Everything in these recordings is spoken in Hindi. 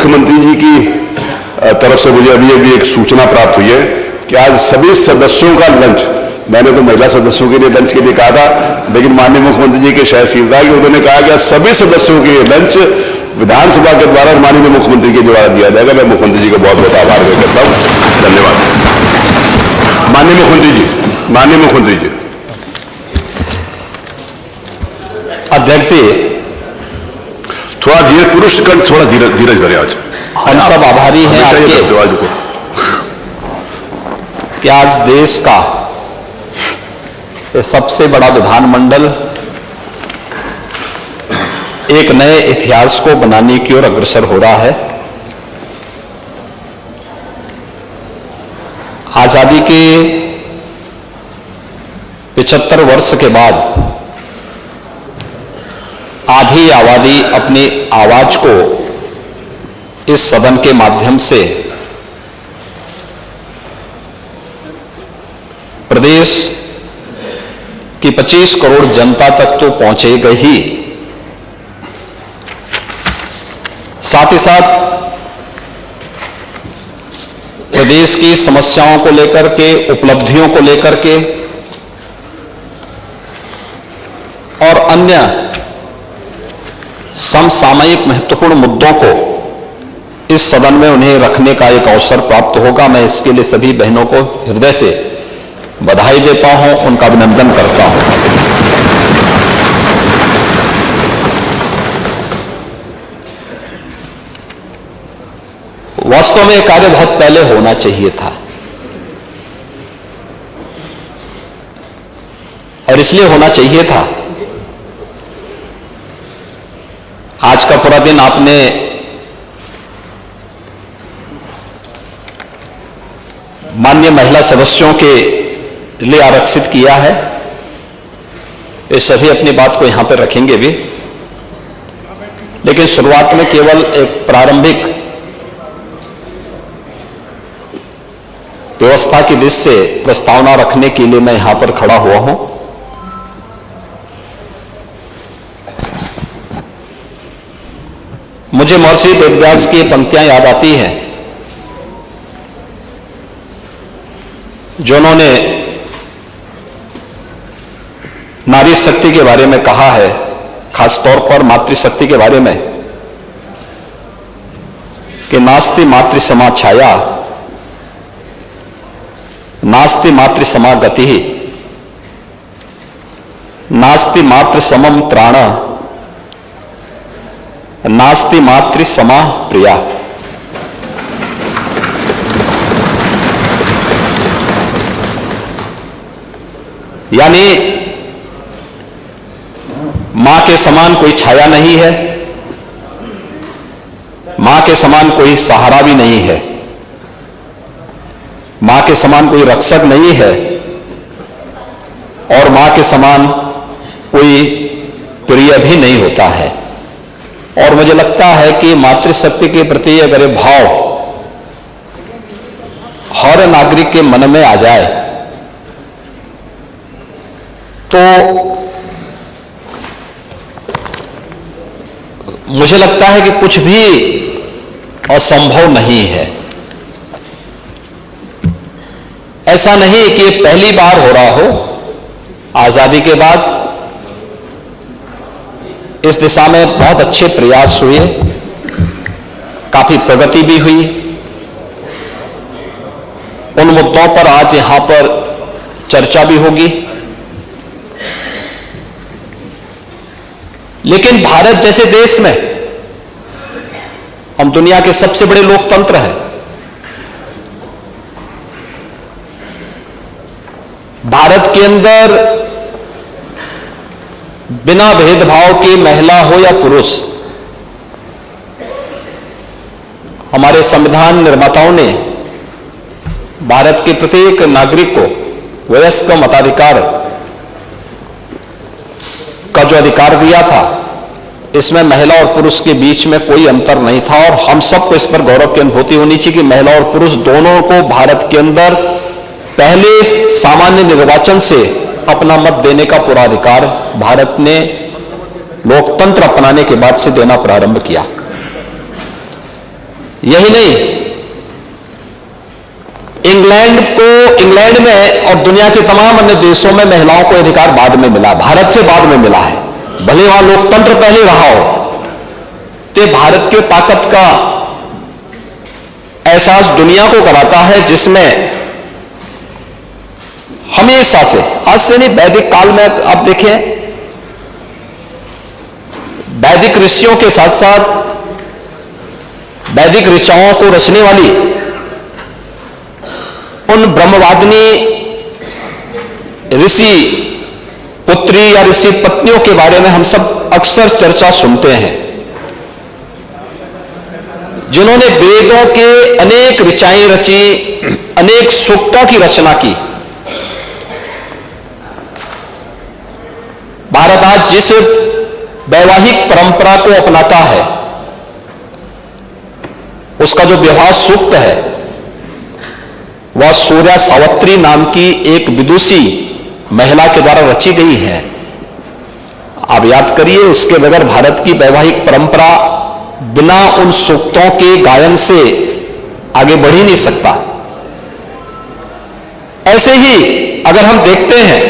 मुख्यमंत्री जी की तरफ से मुझे अभी एक सूचना प्राप्त हुई है कि आज सभी सदस्यों का लंच, मैंने तो महिला सदस्यों के लिए लंच के लिए कहा था, लेकिन माननीय मुख्यमंत्री जी के शायद था कि उन्होंने कहा कि सभी सदस्यों के लिए लंच विधानसभा के द्वारा माननीय मुख्यमंत्री के द्वारा दिया जाएगा। मैं मुख्यमंत्री जी का बहुत बहुत आभार व्यक्त करता हूं। धन्यवाद। माननीय मुख्यमंत्री जी, माननीय मुख्यमंत्री जी। अध्यक्ष जी, थोड़ा धीरे, पुरुष कंठ थोड़ा धीरज करें। आज हम सब आभारी हैं आपके कि आज देश का ये सबसे बड़ा विधानमंडल एक नए इतिहास को बनाने की ओर अग्रसर हो रहा है। आजादी के 75 वर्ष के बाद आधी आबादी अपनी आवाज को इस सदन के माध्यम से प्रदेश की 25 करोड़ जनता तक तो पहुंचेगा ही, साथ ही साथ प्रदेश की समस्याओं को लेकर के, उपलब्धियों को लेकर के और अन्य समसामयिक महत्वपूर्ण मुद्दों को इस सदन में उन्हें रखने का एक अवसर प्राप्त होगा। मैं इसके लिए सभी बहनों को हृदय से बधाई देता हूं, उनका अभिनंदन करता हूं। वास्तव में यह कार्य बहुत पहले होना चाहिए था और इसलिए होना चाहिए था, आज का पूरा दिन आपने माननीय महिला सदस्यों के लिए आरक्षित किया है। ये सभी अपनी बात को यहां पर रखेंगे भी, लेकिन शुरुआत में केवल एक प्रारंभिक व्यवस्था की दृष्टि से प्रस्तावना रखने के लिए मैं यहां पर खड़ा हुआ हूं। मुझे महर्षि वेदव्यास की पंक्तियां याद आती हैं जो उन्होंने नारी शक्ति के बारे में कहा है, खासतौर पर मातृशक्ति के बारे में, कि नास्ति मातृ समा छाया, नास्ति मातृ समा गति, नास्ति मातृ समम प्राण, नास्ति मातृ समा प्रिया। यानी मां के समान कोई छाया नहीं है, मां के समान कोई सहारा भी नहीं है, मां के समान कोई रक्षक नहीं है और मां के समान कोई प्रिय भी नहीं होता है। और मुझे लगता है कि मातृशक्ति के प्रति अगर ये भाव हर नागरिक के मन में आ जाए तो मुझे लगता है कि कुछ भी असंभव नहीं है। ऐसा नहीं कि ये पहली बार हो रहा हो। आजादी के बाद इस दिशा में बहुत अच्छे प्रयास हुए, काफी प्रगति भी हुई। उन मुद्दों पर आज यहां पर चर्चा भी होगी। लेकिन भारत जैसे देश में, हम दुनिया के सबसे बड़े लोकतंत्र हैं, भारत के अंदर बिना भेदभाव के महिला हो या पुरुष, हमारे संविधान निर्माताओं ने भारत के प्रत्येक नागरिक को वयस्क मताधिकार का जो अधिकार दिया था, इसमें महिला और पुरुष के बीच में कोई अंतर नहीं था। और हम सबको इस पर गौरव की अनुभूति होनी चाहिए कि महिला और पुरुष दोनों को भारत के अंदर पहले सामान्य निर्वाचन से अपना मत देने का पूरा अधिकार भारत ने लोकतंत्र अपनाने के बाद से देना प्रारंभ किया। यही नहीं, इंग्लैंड में और दुनिया के तमाम अन्य देशों में महिलाओं को अधिकार बाद में मिला, भारत से बाद में मिला है। भले वहां लोकतंत्र पहले रहा हो, तो भारत के ताकत का एहसास दुनिया को कराता है, जिसमें हमेशा से, आज से नहीं, वैदिक काल में आप देखें, वैदिक ऋषियों के साथ साथ वैदिक ऋचाओं को रचने वाली उन ब्रह्मवादिनी ऋषि पुत्री या ऋषि पत्नियों के बारे में हम सब अक्सर चर्चा सुनते हैं, जिन्होंने वेदों के अनेक ऋचाएं रची, अनेक सूक्तों की रचना की। भारत आज जिस वैवाहिक परंपरा को अपनाता है, उसका जो विवाह सूक्त है, वह सूर्या सावित्री नाम की एक विदुषी महिला के द्वारा रची गई है। आप याद करिए, उसके बगैर भारत की वैवाहिक परंपरा बिना उन सूक्तों के गायन से आगे बढ़ ही नहीं सकता। ऐसे ही अगर हम देखते हैं,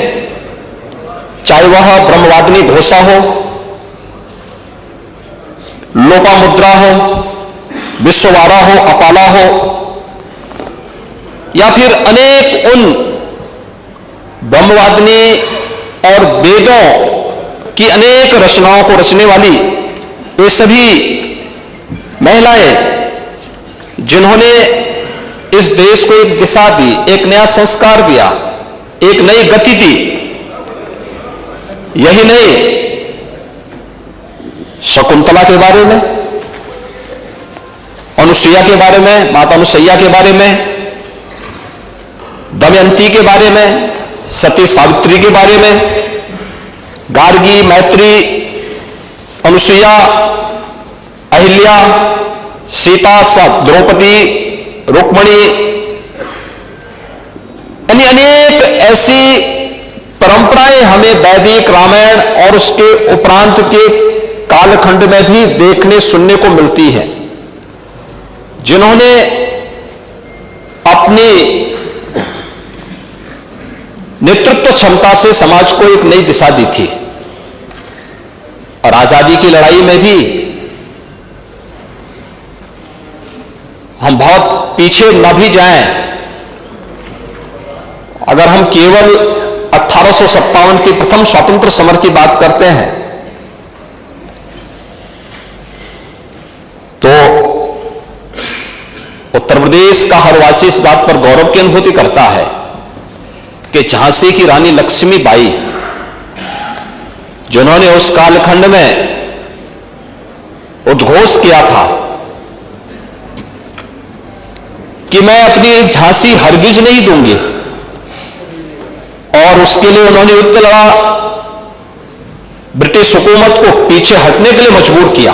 चाहे वह ब्रह्मवादिनी घोषा हो, लोपामुद्रा हो, विश्ववारा हो, अपाला हो, या फिर अनेक उन ब्रह्मवादिनी और वेदों की अनेक रचनाओं को रचने वाली ये सभी महिलाएं, जिन्होंने इस देश को एक दिशा दी, एक नया संस्कार दिया, एक नई गति दी। यही नहीं, शकुंतला के बारे में, अनुसुईया के बारे में, माता अनुसुईया के बारे में, दमयंती के बारे में, सती सावित्री के बारे में, गार्गी, मैत्री, अनुसुईया, अहिल्या, सीता, द्रौपदी, रुक्मणी, अनेक ऐसी परंपराएं हमें वैदिक रामायण और उसके उपरांत के कालखंड में भी देखने सुनने को मिलती है, जिन्होंने अपनी नेतृत्व क्षमता से समाज को एक नई दिशा दी थी। और आजादी की लड़ाई में भी हम बहुत पीछे न भी जाएं, अगर हम केवल 1857 के प्रथम स्वतंत्र समर की बात करते हैं, तो उत्तर प्रदेश का हर वासी इस बात पर गौरव की अनुभूति करता है कि झांसी की रानी लक्ष्मीबाई, जिन्होंने उस कालखंड में उद्घोष किया था कि मैं अपनी झांसी हरगिज नहीं दूंगी, और उसके लिए उन्होंने युद्ध लड़ा, ब्रिटिश हुकूमत को पीछे हटने के लिए मजबूर किया।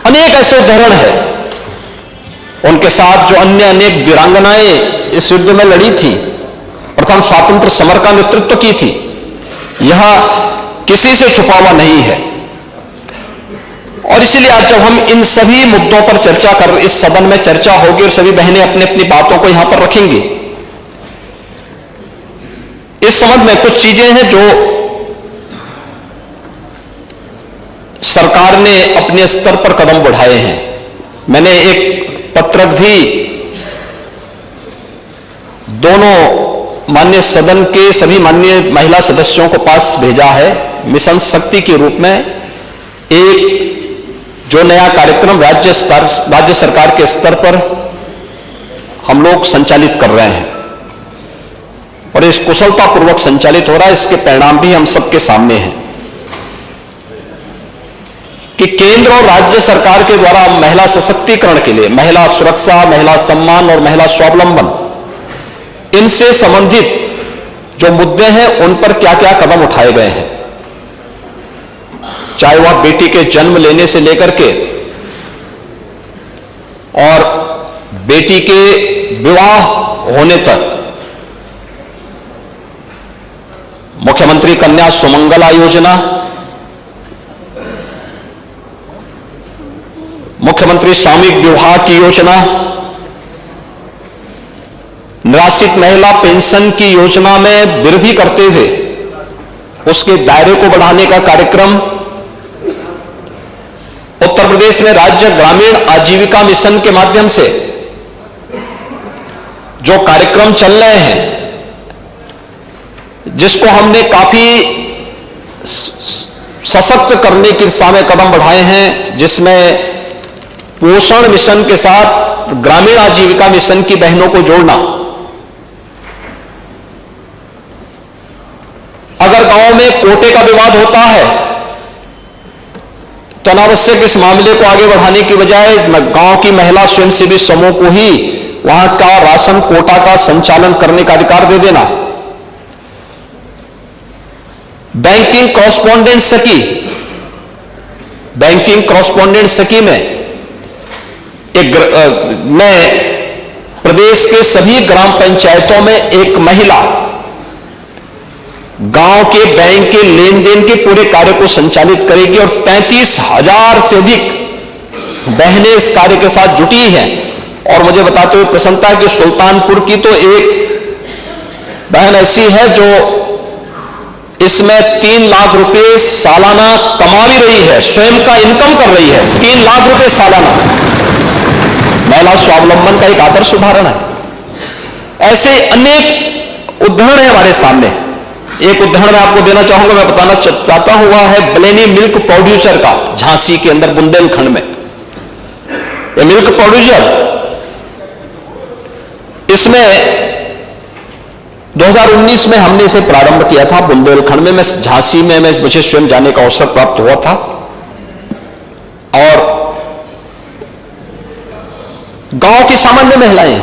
अनेक ऐसे उदाहरण हैं। उनके साथ जो अन्य अनेक वीरांगनाएं इस युद्ध में लड़ी थी, प्रथम स्वातंत्र समर का नेतृत्व की थी, यह किसी से छुपा हुआ नहीं है। और इसलिए आज जब हम इन सभी मुद्दों पर चर्चा कर, इस सदन में चर्चा होगी और सभी बहनें अपनी अपनी बातों को यहां पर रखेंगी, इस संबंध में कुछ चीजें हैं जो सरकार ने अपने स्तर पर कदम बढ़ाए हैं। मैंने एक पत्रक भी दोनों माननीय सदन के सभी माननीय महिला सदस्यों को पास भेजा है, मिशन शक्ति के रूप में एक जो नया कार्यक्रम राज्य सरकार के स्तर पर हम लोग संचालित कर रहे हैं, और इस कुशलतापूर्वक संचालित हो रहा है। इसके परिणाम भी हम सबके सामने हैं कि केंद्र और राज्य सरकार के द्वारा महिला सशक्तिकरण के लिए, महिला सुरक्षा, महिला सम्मान और महिला स्वावलंबन, इनसे संबंधित जो मुद्दे हैं उन पर क्या क्या कदम उठाए गए हैं, चाहे वह बेटी के जन्म लेने से लेकर के और बेटी के विवाह होने तक, मुख्यमंत्री कन्या सुमंगला योजना, मुख्यमंत्री सामूहिक विवाह की योजना, निराश्रित महिला पेंशन की योजना में वृद्धि करते हुए उसके दायरे को बढ़ाने का कार्यक्रम, उत्तर प्रदेश में राज्य ग्रामीण आजीविका मिशन के माध्यम से जो कार्यक्रम चल रहे हैं, जिसको हमने काफी सशक्त करने की दिशा में कदम बढ़ाए हैं, जिसमें पोषण मिशन के साथ ग्रामीण आजीविका मिशन की बहनों को जोड़ना। अगर गांव में कोटे का विवाद होता है तो अनावश्यक इस मामले को आगे बढ़ाने की बजाय गांव की महिला स्वयंसेवी समूह को ही वहां का राशन कोटा का संचालन करने का अधिकार दे देना। बैंकिंग कॉरस्पॉन्डेंट सखी, बैंकिंग कॉरस्पॉन्डेंट सखी में प्रदेश के सभी ग्राम पंचायतों में एक महिला गांव के बैंक के लेन देन के पूरे कार्य को संचालित करेगी और 33,000 से अधिक बहनें इस कार्य के साथ जुटी हैं। और मुझे बताते हुए प्रसन्नता है कि सुल्तानपुर की तो एक बहन ऐसी है जो इसमें 3 लाख रुपए सालाना कमा भी रही है, स्वयं का इनकम कर रही है, 3 लाख रुपए सालाना। महिला स्वावलंबन का एक आदर्श उदाहरण है। ऐसे अनेक उदाहरण है हमारे सामने। एक उदाहरण मैं आपको देना चाहूंगा, मैं बताना चाहता हूं, वह है ब्लेनी मिल्क प्रोड्यूसर का, झांसी के अंदर बुंदेलखंड में। ये मिल्क प्रोड्यूसर, इसमें 2019 में हमने इसे प्रारंभ किया था बुंदेलखंड में। मैं झांसी में मुझे स्वयं जाने का अवसर प्राप्त हुआ था और गांव की सामान्य महिलाएं,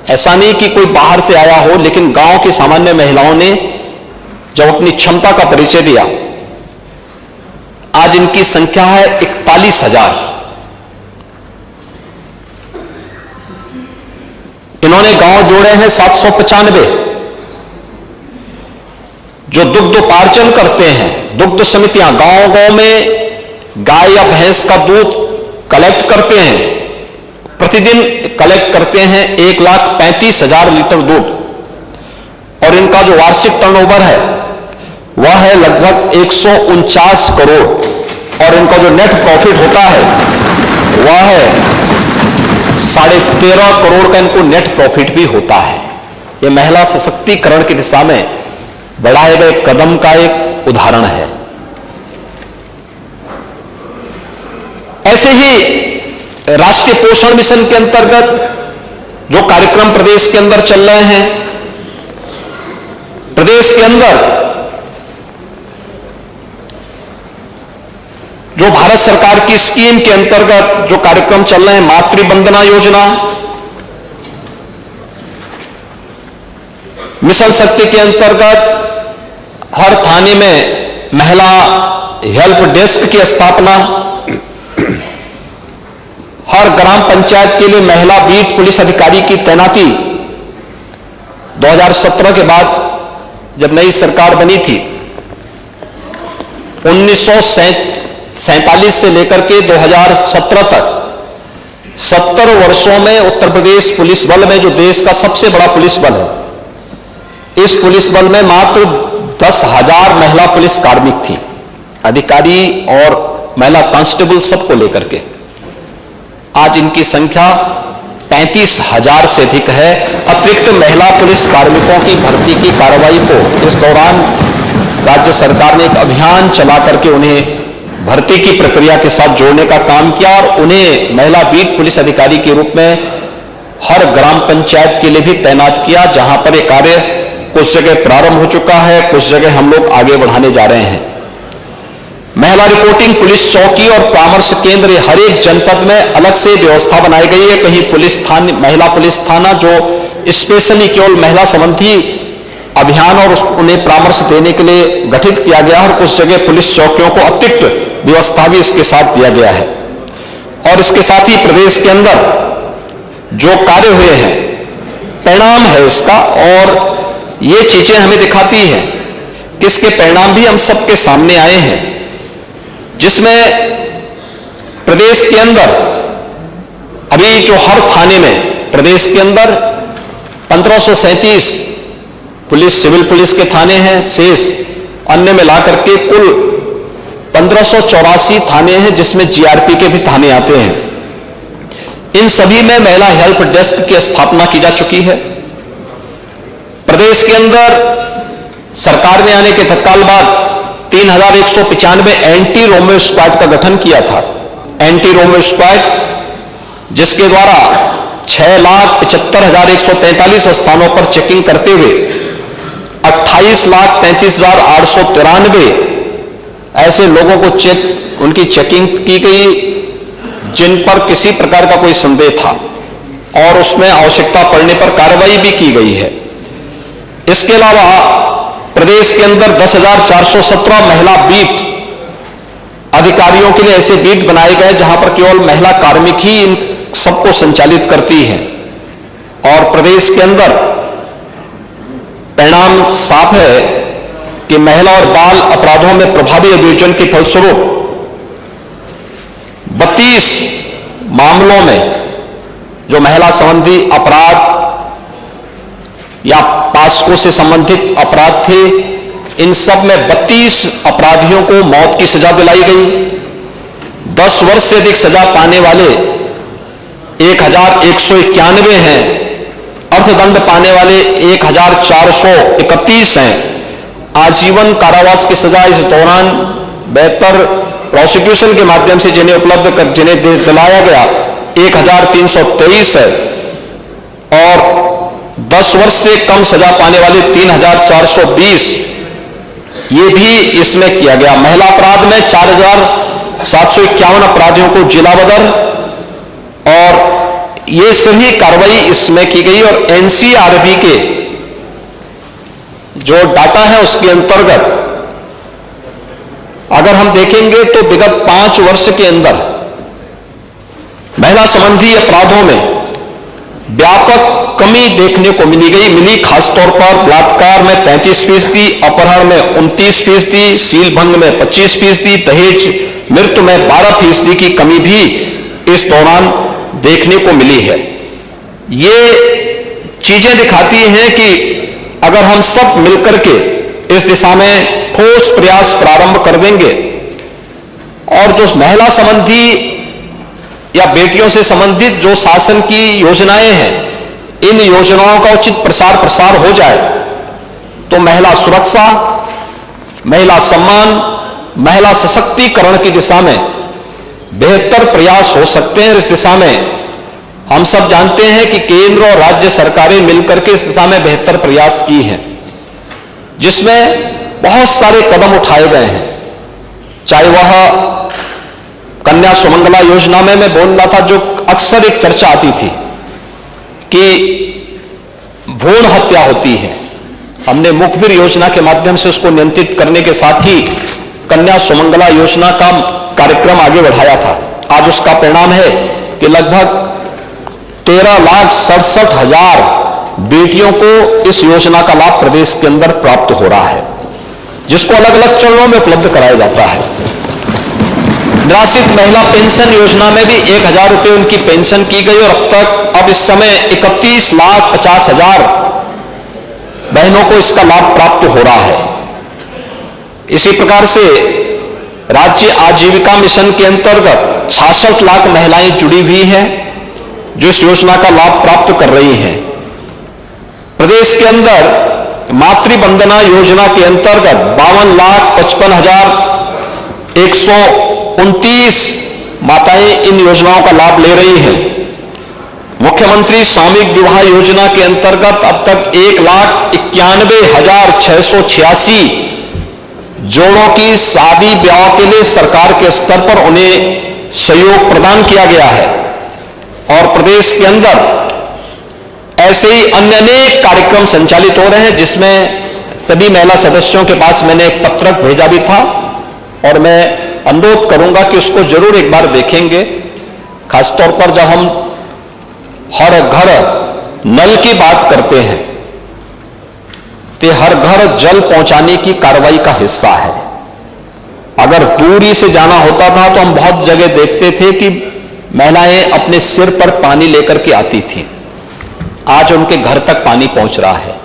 ऐसा नहीं कि कोई बाहर से आया हो, लेकिन गांव की सामान्य महिलाओं ने जब अपनी क्षमता का परिचय दिया, आज इनकी संख्या है 41,000। इन्होंने गांव जोड़े हैं 795 जो दुग्धोपार्जन करते हैं। दुग्ध समितियां गांव-गांव में गाय या भैंस का दूध कलेक्ट करते हैं, प्रतिदिन कलेक्ट करते हैं 1,35,000 लीटर दूध। और इनका जो वार्षिक टर्नओवर है वह है लगभग 149 करोड़ और इनका जो नेट प्रॉफिट होता है वह है 13.5 करोड़ का इनको नेट प्रॉफिट भी होता है। यह महिला सशक्तिकरण की दिशा में बढ़ाए गए कदम का एक उदाहरण है। ऐसे ही राष्ट्रीय पोषण मिशन के अंतर्गत जो कार्यक्रम प्रदेश के अंदर चल रहे हैं, प्रदेश के अंदर जो भारत सरकार की स्कीम के अंतर्गत जो कार्यक्रम चल रहे हैं, मातृ वंदना योजना, मिशन शक्ति के अंतर्गत हर थाने में महिला हेल्प डेस्क की स्थापना, हर ग्राम पंचायत के लिए महिला बीट पुलिस अधिकारी की तैनाती। 2017 के बाद जब नई सरकार बनी थी, 1947 से लेकर के 2017 तक 70 वर्षों में उत्तर प्रदेश पुलिस बल में, जो देश का सबसे बड़ा पुलिस बल है, इस पुलिस बल में मात्र 10,000 महिला पुलिस कार्मिक थी, अधिकारी और महिला कांस्टेबल सबको लेकर के। आज इनकी संख्या 35,000 से अधिक है। अतिरिक्त महिला पुलिस कार्मिकों की भर्ती की कार्रवाई को इस दौरान राज्य सरकार ने एक अभियान चला करके उन्हें भर्ती की प्रक्रिया के साथ जोड़ने का काम किया और उन्हें महिला बीट पुलिस अधिकारी के रूप में हर ग्राम पंचायत के लिए भी तैनात किया, जहां पर यह कार्य कुछ जगह प्रारंभ हो चुका है, कुछ जगह हम लोग आगे बढ़ाने जा रहे हैं। महिला रिपोर्टिंग पुलिस चौकी और परामर्श केंद्र हर एक जनपद में अलग से व्यवस्था बनाई गई है। कहीं पुलिस थाना, महिला पुलिस थाना जो स्पेशली केवल महिला संबंधी अभियान और उन्हें परामर्श देने के लिए गठित किया गया है, और कुछ जगह पुलिस चौकियों को अतिरिक्त व्यवस्था भी इसके साथ दिया गया है। और इसके साथ ही प्रदेश के अंदर जो कार्य हुए हैं, परिणाम है इसका, और ये चीजें हमें दिखाती हैं कि इसके परिणाम भी हम सबके सामने आए हैं, जिसमें प्रदेश के अंदर भी जो हर थाने में प्रदेश के अंदर 1537 पुलिस सिविल पुलिस के थाने हैं, शेष अन्य मिला करके कुल 1584 थाने हैं, जिसमें जीआरपी के भी थाने आते हैं। इन सभी में महिला हेल्प डेस्क की स्थापना की जा चुकी है। प्रदेश के अंदर सरकार ने आने के तत्काल बाद 3195 एंटी रोमियो स्क्वाड का गठन किया था। एंटी रोमियो स्क्वाड जिसके द्वारा 6,75,143 स्थानों पर चेकिंग करते हुए 28,33,893 ऐसे लोगों को उनकी चेकिंग की गई जिन पर किसी प्रकार का कोई संदेह था, और उसमें आवश्यकता पड़ने पर कार्रवाई भी की गई है। इसके अलावा प्रदेश के अंदर 10,417 महिला बीट अधिकारियों के लिए ऐसे बीट बनाए गए जहां पर केवल महिला कार्मिक ही इन सबको संचालित करती हैं। और प्रदेश के अंदर परिणाम साफ है कि महिला और बाल अपराधों में प्रभावी अभियोजन के फलस्वरूप 32 मामलों में जो महिला संबंधी अपराध या पास्को से संबंधित अपराध थे, इन सब में 32 अपराधियों को मौत की सजा दिलाई गई। 10 वर्ष से अधिक सजा पाने वाले 1191 हैं, अर्थदंड पाने वाले 1431 हैं। आजीवन कारावास की सजा इस दौरान बेहतर प्रोसिक्यूशन के माध्यम से जिन्हें दिलाया गया 1323 है, और 10 वर्ष से कम सजा पाने वाले 3420 ये भी इसमें किया गया। महिला अपराध में 4751 अपराधियों को जिला बदर, और ये सभी कार्रवाई इसमें की गई। और एनसीआरबी के जो डाटा है उसके अंतर्गत अगर हम देखेंगे तो विगत 5 वर्ष के अंदर महिला संबंधी अपराधों में व्यापक कमी देखने को मिली। खासतौर पर बलात्कार में 35%, अपहरण में 29%, सीलभंग में 25%, दहेज मृत्यु में 12% की कमी भी इस दौरान देखने को मिली है। ये चीजें दिखाती हैं कि अगर हम सब मिलकर के इस दिशा में ठोस प्रयास प्रारंभ कर देंगे और जो महिला संबंधी या बेटियों से संबंधित जो शासन की योजनाएं हैं, इन योजनाओं का उचित प्रसार हो जाए तो महिला सुरक्षा, महिला सम्मान, महिला सशक्तिकरण की दिशा में बेहतर प्रयास हो सकते हैं। इस दिशा में हम सब जानते हैं कि केंद्र और राज्य सरकारें मिलकर के इस दिशा में बेहतर प्रयास की हैं, जिसमें बहुत सारे कदम उठाए गए हैं। चाहे वह कन्या सुमंगला योजना में मैं बोल रहा था, जो अक्सर एक चर्चा आती थी कि भ्रूण हत्या होती है, हमने मुखबिर योजना के माध्यम से उसको नियंत्रित करने के साथ ही कन्या सुमंगला योजना का कार्यक्रम आगे बढ़ाया था। आज उसका परिणाम है कि लगभग 13,67,000 बेटियों को इस योजना का लाभ प्रदेश के अंदर प्राप्त हो रहा है, जिसको अलग अलग चरणों में उपलब्ध कराया जाता है। निराश्रित महिला पेंशन योजना में भी 1,000 रुपए उनकी पेंशन की गई, और अब इस समय 31,50,000 बहनों को इसका लाभ प्राप्त हो रहा है। इसी प्रकार से राज्य आजीविका मिशन के अंतर्गत 66 लाख महिलाएं जुड़ी हुई हैं जो इस योजना का लाभ प्राप्त कर रही हैं। प्रदेश के अंदर मातृवंदना योजना के अंतर्गत 52,55,129 माताएं इन योजनाओं का लाभ ले रही हैं। मुख्यमंत्री सामूहिक विवाह योजना के अंतर्गत अब तक 1,91,686 जोड़ों की शादी ब्याह के लिए सरकार के स्तर पर उन्हें सहयोग प्रदान किया गया है। और प्रदेश के अंदर ऐसे ही अन्य अनेक कार्यक्रम संचालित हो रहे हैं, जिसमें सभी महिला सदस्यों के पास मैंने एक पत्रक भेजा भी था, और मैं अनुरोध करूंगा कि उसको जरूर एक बार देखेंगे। खासतौर पर जब हम हर घर नल की बात करते हैं तो हर घर जल पहुंचाने की कार्रवाई का हिस्सा है। अगर दूरी से जाना होता था तो हम बहुत जगह देखते थे कि महिलाएं अपने सिर पर पानी लेकर के आती थी। आज उनके घर तक पानी पहुंच रहा है।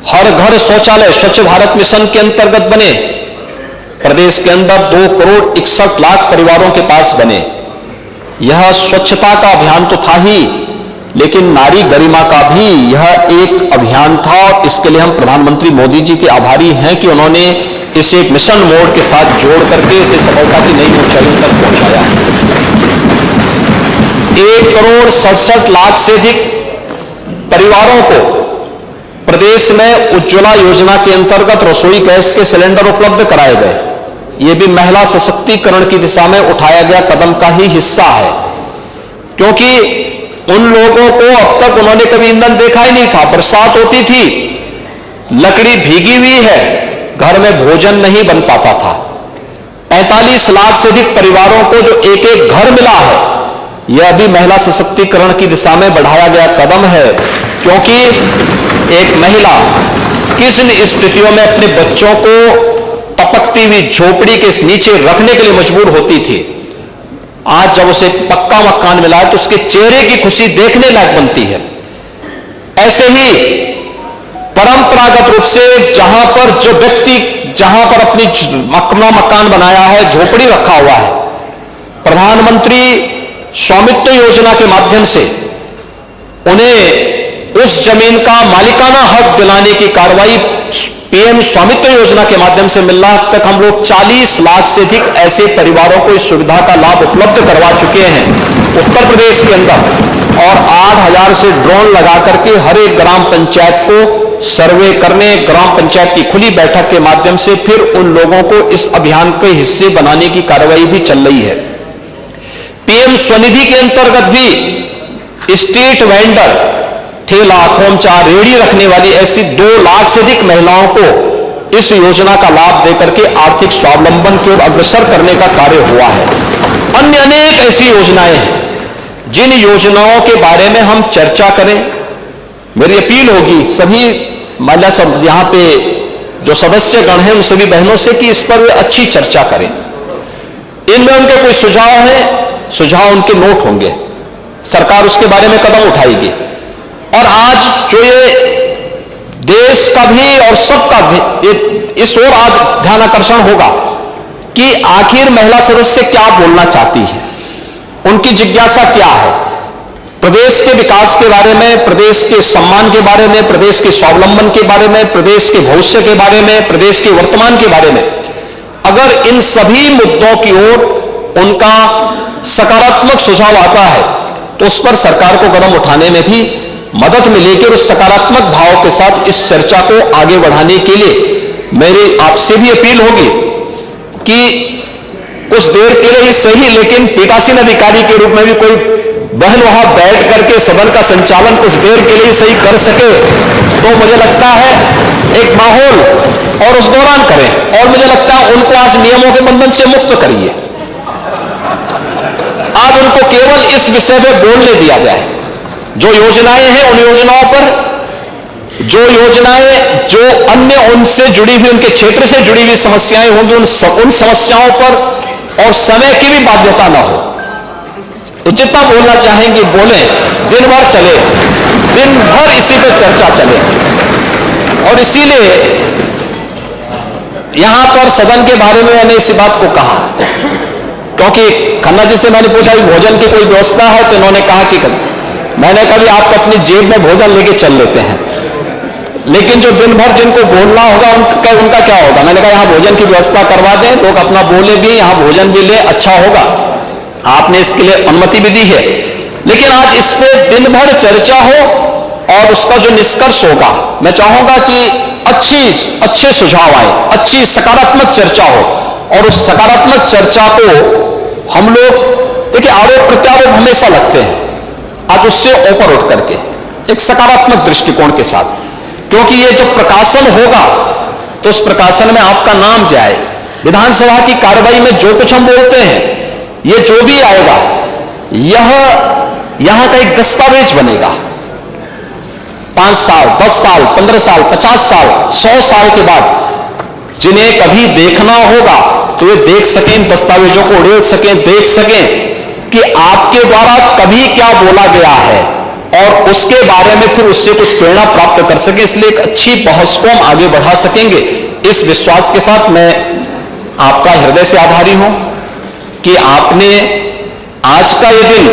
हर घर शौचालय स्वच्छ भारत मिशन के अंतर्गत बने। प्रदेश के अंदर 2,61,00,000 परिवारों के पास बने। यह स्वच्छता का अभियान तो था ही, लेकिन नारी गरिमा का भी यह एक अभियान था और इसके लिए हम प्रधानमंत्री मोदी जी के आभारी हैं कि उन्होंने इसे एक मिशन मोड के साथ जोड़ करके इसे सफलता की नई ऊंचाइयों तक पहुंचाया। 1,67,00,000 से अधिक परिवारों को प्रदेश में उज्ज्वला योजना के अंतर्गत रसोई गैस के सिलेंडर उपलब्ध कराए गए। यह भी महिला सशक्तिकरण की दिशा में उठाया गया कदम का ही हिस्सा है, क्योंकि उन लोगों को अब तक उन्होंने कभी ईंधन देखा ही नहीं था। बरसात होती थी, लकड़ी भीगी हुई है, घर में भोजन नहीं बन पाता था। 45 लाख से अधिक परिवारों को जो एक एक घर मिला है, यह भी महिला सशक्तिकरण की दिशा में बढ़ाया गया कदम है, क्योंकि एक महिला किस स्थितियों में अपने बच्चों को टपकती हुई झोपड़ी के नीचे रखने के लिए मजबूर होती थी, आज जब उसे पक्का मकान मिला है तो उसके चेहरे की खुशी देखने लायक बनती है। ऐसे ही परंपरागत रूप से जहां पर अपना मकान बनाया है, झोपड़ी रखा हुआ है, प्रधानमंत्री स्वामित्व योजना के माध्यम से उन्हें उस जमीन का मालिकाना हक दिलाने की कार्रवाई पीएम स्वामित्व योजना के माध्यम से मिल रहा। अब तक हम लोग 40 लाख से अधिक ऐसे परिवारों को इस सुविधा का लाभ उपलब्ध करवा चुके हैं उत्तर प्रदेश के अंदर, और 8,000 से ड्रोन लगा करके हर एक ग्राम पंचायत को सर्वे करने, ग्राम पंचायत की खुली बैठक के माध्यम से फिर उन लोगों को इस अभियान के हिस्से बनाने की कार्रवाई भी चल रही है। पीएम स्वनिधि के अंतर्गत भी स्ट्रीट वेंडर, ठेला, खोमचा, रेहड़ी रखने वाली ऐसी 2 लाख से अधिक महिलाओं को इस योजना का लाभ देकर के आर्थिक स्वावलंबन की ओर अग्रसर करने का कार्य हुआ है। अन्य अनेक ऐसी योजनाएं हैं जिन योजनाओं के बारे में हम चर्चा करें। मेरी अपील होगी सभी महिला सब यहां पे जो सदस्यगण हैं उन सभी बहनों से कि इस पर वे अच्छी चर्चा करें। इनमें उनके कोई सुझाव है, सुझाव उनके नोट होंगे, सरकार उसके बारे में कदम उठाएगी। और आज जो ये देश का भी और सबका भी इस ओर आज ध्यान आकर्षण होगा कि आखिर महिला सदस्य क्या बोलना चाहती है, उनकी जिज्ञासा क्या है, प्रदेश के विकास के बारे में, प्रदेश के सम्मान के बारे में, प्रदेश के स्वावलंबन के बारे में, प्रदेश के भविष्य के बारे में, प्रदेश के वर्तमान के बारे में। अगर इन सभी मुद्दों की ओर उनका सकारात्मक सुझाव आता है तो उस पर सरकार को कदम उठाने में भी मदद मिलेगी। और उस सकारात्मक भाव के साथ इस चर्चा को आगे बढ़ाने के लिए मेरी आपसे भी अपील होगी कि कुछ देर के लिए ही सही, लेकिन पीठासीन अधिकारी के रूप में भी कोई बहन वहां बैठ करके सदन का संचालन कुछ देर के लिए सही कर सके तो मुझे लगता है एक माहौल, और उस दौरान करें। और मुझे लगता है उनको आज नियमों के बंधन से मुक्त करिए। आज उनको केवल इस विषय में बोलने दिया जाए। जो योजनाएं हैं उन योजनाओं पर, जो योजनाएं जो अन्य उनसे जुड़ी हुई, उनके क्षेत्र से जुड़ी हुई समस्याएं होंगी उन समस्याओं पर और समय की भी बाध्यता ना हो। तो जितना बोलना चाहेंगे बोले, दिन भर चले, दिन भर इसी पे चर्चा चले। और इसीलिए यहां पर सदन के बारे में मैंने इसी बात को कहा, क्योंकि खन्ना जी से मैंने पूछा कि भोजन की कोई व्यवस्था है, तो इन्होंने कहा कि मैंने कहा कि आप अपनी जेब में भोजन लेके चल लेते हैं, लेकिन जो दिन भर जिनको बोलना होगा उनका क्या होगा। मैंने कहा यहां भोजन की व्यवस्था करवा दें, लोग अपना बोले भी, यहां भोजन भी ले, अच्छा होगा। आपने इसके लिए अनुमति भी दी है, लेकिन आज इस पे दिन भर चर्चा हो और उसका जो निष्कर्ष होगा, मैं चाहूंगा कि अच्छे सुझाव आए, अच्छी सकारात्मक चर्चा हो। और उस सकारात्मक चर्चा को हम लोग, देखिए आरोप प्रत्यारोप हमेशा लगते हैं, आज उससे ऊपर उठ करके एक सकारात्मक दृष्टिकोण के साथ, क्योंकि ये जब प्रकाशन होगा तो उस प्रकाशन में आपका नाम जाए। विधानसभा की कार्रवाई में जो कुछ हम बोलते हैं, ये जो भी आएगा, यह यहां का एक दस्तावेज बनेगा। 5 साल, 10 साल, 15 साल, 50 साल, 100 साल के बाद जिन्हें कभी देखना होगा तो वे देख सकें, दस्तावेजों को उड़ेल सकें, देख सकें कि आपके द्वारा कभी क्या बोला गया है और उसके बारे में फिर उससे कुछ प्रेरणा प्राप्त कर सके, इसलिए एक अच्छी बहस को हम आगे बढ़ा सकेंगे। इस विश्वास के साथ मैं आपका हृदय से आभारी हूं कि आपने आज का ये दिन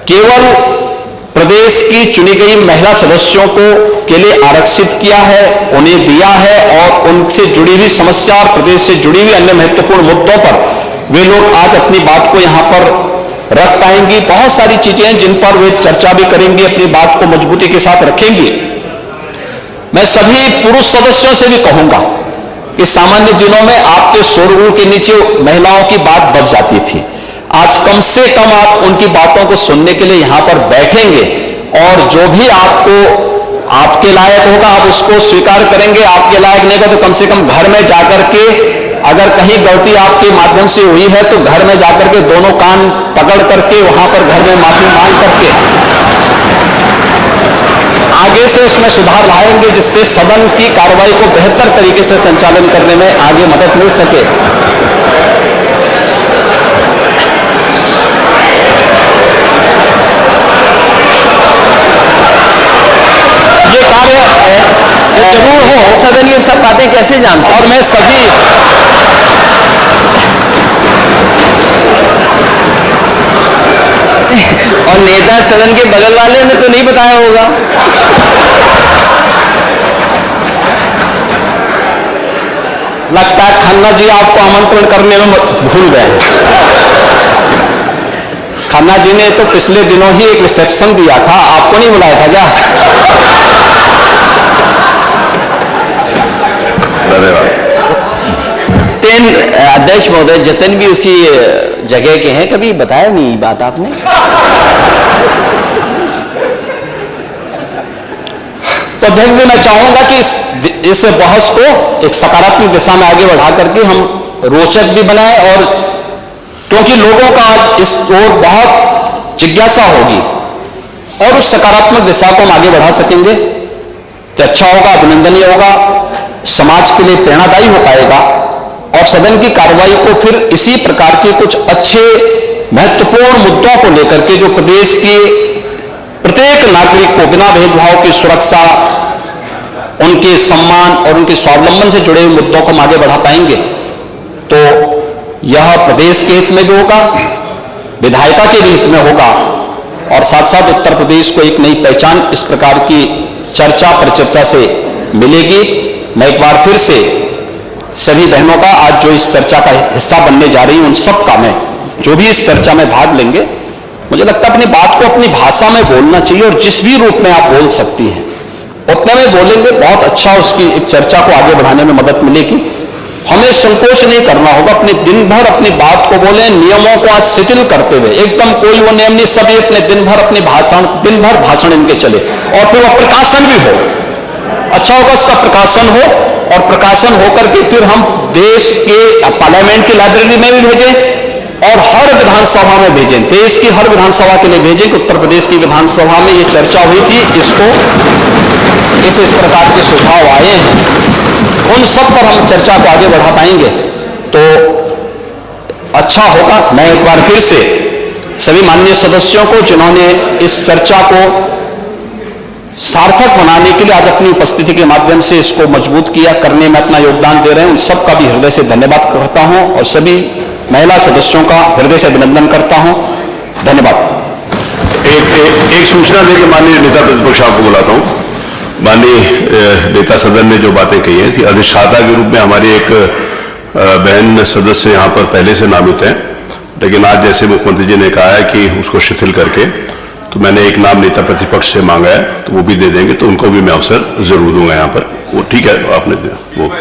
केवल प्रदेश की चुनी गई महिला सदस्यों को के लिए आरक्षित किया है, उन्हें दिया है, और उनसे जुड़ी हुई समस्या और प्रदेश से जुड़ी हुई अन्य महत्वपूर्ण मुद्दों पर वे लोग आज अपनी बात को यहां पर रख पाएंगी। बहुत सारी चीजें हैं जिन पर वे चर्चा भी करेंगी, अपनी बात को मजबूती के साथ रखेंगी। मैं सभी पुरुष सदस्यों से भी कहूंगा कि सामान्य दिनों में आपके शोरगुल के नीचे महिलाओं की बात दब जाती थी। आज कम से कम आप उनकी बातों को सुनने के लिए यहां पर बैठेंगे और जो भी आपको आपके लायक होगा आप उसको स्वीकार करेंगे, आपके लायक नहीं होगा तो कम से कम घर में जाकर के, अगर कहीं गलती आपके माध्यम से हुई है तो घर में जाकर के दोनों कान पकड़ करके वहां पर घर में माफी मांग करके आगे से उसमें सुधार लाएंगे, जिससे सदन की कार्रवाई को बेहतर तरीके से संचालन करने में आगे मदद मिल सके। ये कार्य जरूर हो, सदन ये सब बातें कैसे जानते और मैं सभी और नेता सदन के बगल वाले ने तो नहीं बताया होगा। लगता है खन्ना जी आपको आमंत्रण करने में भूल गए। खन्ना जी ने तो पिछले दिनों ही एक रिसेप्शन दिया था, आपको नहीं बुलाया था क्या? तीन अध्यक्ष महोदय जतन भी उसी जगह के हैं, कभी बताया नहीं बात आपने? तो अध्यक्ष जी मैं चाहूंगा कि इस बहस को एक सकारात्मक दिशा में आगे बढ़ा करके हम रोचक भी बनाएं, और क्योंकि लोगों का आज इस ओर बहुत जिज्ञासा होगी और उस सकारात्मक दिशा को हम आगे बढ़ा सकेंगे तो अच्छा होगा, अभिनंदनीय होगा, समाज के लिए प्रेरणादायी हो पाएगा और सदन की कार्रवाई को फिर इसी प्रकार के कुछ अच्छे महत्वपूर्ण मुद्दों को लेकर के जो प्रदेश के प्रत्येक नागरिक को बिना भेदभाव की सुरक्षा, उनके सम्मान और उनके स्वावलंबन से जुड़े हुए मुद्दों को हम आगे बढ़ा पाएंगे। तो यह प्रदेश के हित में भी होगा, विधायिका के भी हित में होगा और साथ साथ उत्तर प्रदेश को एक नई पहचान इस प्रकार की चर्चा परिचर्चा से मिलेगी। मैं एक बार फिर से सभी बहनों का आज जो इस चर्चा का हिस्सा बनने जा रही हूं उन सब का, मैं जो भी इस चर्चा में भाग लेंगे, मुझे लगता है अपनी बात को अपनी भाषा में बोलना चाहिए और जिस भी रूप में आप बोल सकती हैं उतने में बोलेंगे, बहुत अच्छा उसकी एक चर्चा को आगे बढ़ाने में मदद मिलेगी। हमें संकोच नहीं करना होगा, अपने दिन भर अपनी बात को बोले, नियमों को आज शिथिल करते हुए, एकदम कोई वो नियम नहीं, सभी अपने दिन भर भाषण इनके चले और फिर वो प्रकाशन भी हो, अच्छा होगा उसका प्रकाशन हो और प्रकाशन होकर के फिर हम देश के पार्लियामेंट की लाइब्रेरी में भी भेजें और हर विधानसभा में भेजें, देश की हर विधानसभा के लिए भेजें कि उत्तर प्रदेश की विधानसभा में ये चर्चा हुई थी, इसको इस प्रकार के सुझाव आए हैं, उन सब पर हम चर्चा को आगे बढ़ा पाएंगे तो अच्छा होगा। मैं एक बार फिर से सभी माननीय सदस्यों को जिन्होंने इस चर्चा को सार्थक बनाने के लिए आज अपनी उपस्थिति के माध्यम से इसको मजबूत किया, करने में अपना योगदान दे रहे हैं, उन सबका भी हृदय से धन्यवाद करता हूं और सभी महिला सदस्यों का हृदय से अभिनंदन करता हूं। धन्यवाद। एक सूचना देकर माननीय नेता प्रतिपक्ष आपको बुलाता हूं। माननीय नेता सदन ने जो बातें कही हैं थी, अधिष्ठाता के रूप में हमारी एक बहन सदस्य यहाँ पर पहले से नामित है, लेकिन आज जैसे मुख्यमंत्री जी ने कहा है कि उसको शिथिल करके, तो मैंने एक नाम नेता प्रतिपक्ष से मांगा है, तो वो भी दे देंगे, तो उनको भी मैं अवसर जरूर दूंगा यहाँ पर। वो ठीक है, आपने वो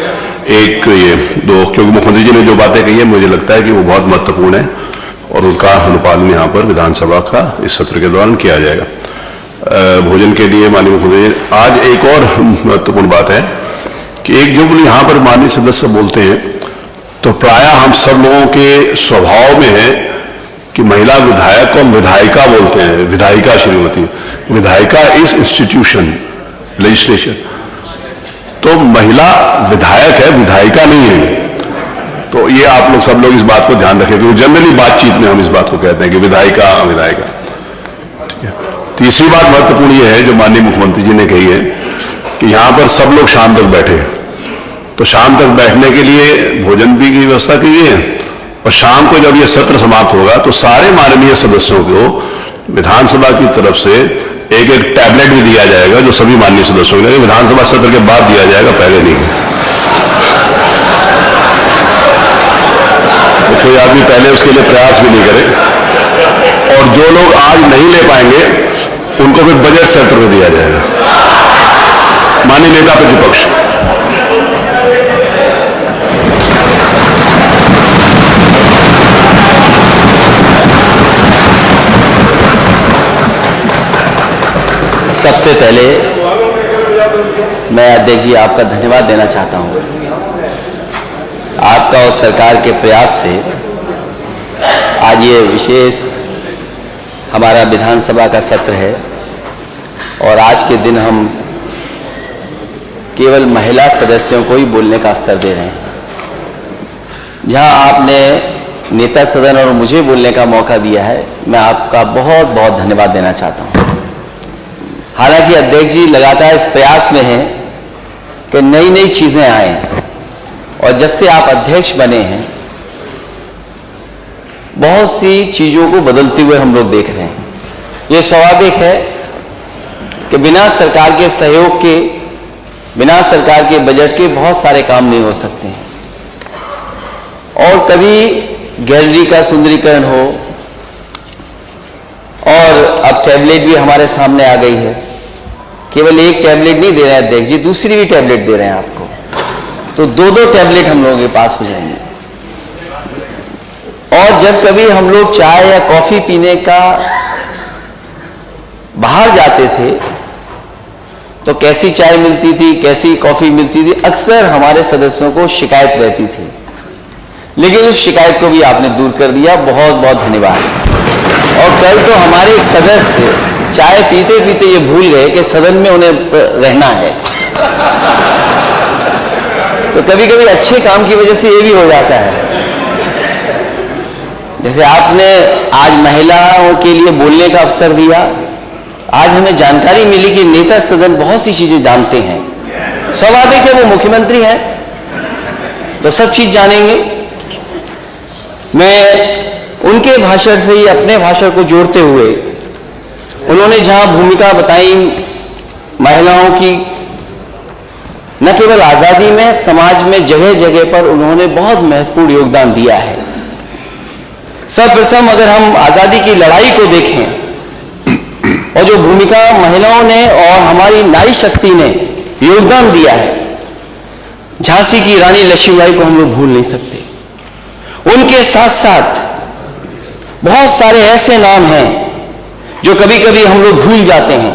एक ये दो, क्योंकि मुख्यमंत्री जी ने जो बातें कही है मुझे लगता है कि वो बहुत महत्वपूर्ण है और उनका अनुपालन यहाँ पर विधानसभा का इस सत्र के दौरान किया जाएगा। भोजन के लिए माननीय मुख्यमंत्री, आज एक और महत्वपूर्ण बात है कि एक जो यहाँ पर माननीय सदस्य बोलते हैं तो प्रायः हम सब लोगों के स्वभाव में है कि महिला विधायक को हम विधायिका बोलते हैं, विधायिका श्रीमती, विधायिका इज इंस्टीट्यूशन लेजिस्लेशन, तो महिला विधायक है, विधायिका नहीं है। तो ये आप लोग सब लोग इस बात को ध्यान रखें, क्योंकि जनरली बातचीत में हम इस बात को कहते हैं कि विधायिका विधायिका। ठीक है। तीसरी बात महत्वपूर्ण ये है जो माननीय मुख्यमंत्री जी ने कही है कि यहाँ पर सब लोग शाम तक बैठे, तो शाम तक बैठने के लिए भोजन भी की व्यवस्था की गई है, और शाम को जब ये सत्र समाप्त होगा तो सारे माननीय सदस्यों को विधानसभा की तरफ से एक एक टैबलेट भी दिया जाएगा, जो सभी माननीय सदस्यों को विधानसभा सत्र के बाद दिया जाएगा, पहले नहीं। तो कोई आदमी पहले उसके लिए प्रयास भी नहीं करे, और जो लोग आज नहीं ले पाएंगे उनको फिर बजट सत्र में दिया जाएगा। माननीय नेता प्रतिपक्ष, सबसे पहले मैं अध्यक्ष जी आपका धन्यवाद देना चाहता हूं। आपका और सरकार के प्रयास से आज ये विशेष हमारा विधानसभा का सत्र है, और आज के दिन हम केवल महिला सदस्यों को ही बोलने का अवसर दे रहे हैं। जहां आपने नेता सदन और मुझे बोलने का मौका दिया है, मैं आपका बहुत बहुत धन्यवाद देना चाहता हूं। हालांकि अध्यक्ष जी लगातार इस प्रयास में हैं कि नई नई चीजें आए, और जब से आप अध्यक्ष बने हैं बहुत सी चीजों को बदलते हुए हम लोग देख रहे हैं। ये स्वाभाविक है कि बिना सरकार के सहयोग के, बिना सरकार के बजट के बहुत सारे काम नहीं हो सकते हैं, और कभी गैलरी का सुंदरीकरण हो, और अब टैबलेट भी हमारे सामने आ गई है। केवल एक टैबलेट नहीं दे रहे हैं अध्यक्ष जी, दूसरी भी टैबलेट दे रहे हैं आपको, तो दो दो टैबलेट हम लोगों के पास हो जाएंगे। और जब कभी हम लोग चाय या कॉफी पीने का बाहर जाते थे तो कैसी चाय मिलती थी, कैसी कॉफी मिलती थी, अक्सर हमारे सदस्यों को शिकायत रहती थी, लेकिन उस शिकायत को भी आपने दूर कर दिया, बहुत बहुत धन्यवाद। और कल तो हमारे एक सदस्य चाय पीते पीते ये भूल गए कि सदन में उन्हें रहना है। तो कभी कभी अच्छे काम की वजह से ये भी हो जाता है। जैसे आपने आज महिलाओं के लिए बोलने का अवसर दिया, आज हमें जानकारी मिली कि नेता सदन बहुत सी चीजें जानते हैं। स्वाभाविक है, वो मुख्यमंत्री हैं तो सब चीज जानेंगे। मैं उनके भाषण से ही अपने भाषण को जोड़ते हुए, उन्होंने जहां भूमिका बताई महिलाओं की, न केवल आजादी में, समाज में जगह जगह पर उन्होंने बहुत महत्वपूर्ण योगदान दिया है। सर्वप्रथम अगर हम आजादी की लड़ाई को देखें और जो भूमिका महिलाओं ने और हमारी नारी शक्ति ने योगदान दिया है, झांसी की रानी लक्ष्मीबाई को हम लोग भूल नहीं सकते। उनके साथ साथ बहुत सारे ऐसे नाम हैं जो कभी कभी हम लोग भूल जाते हैं।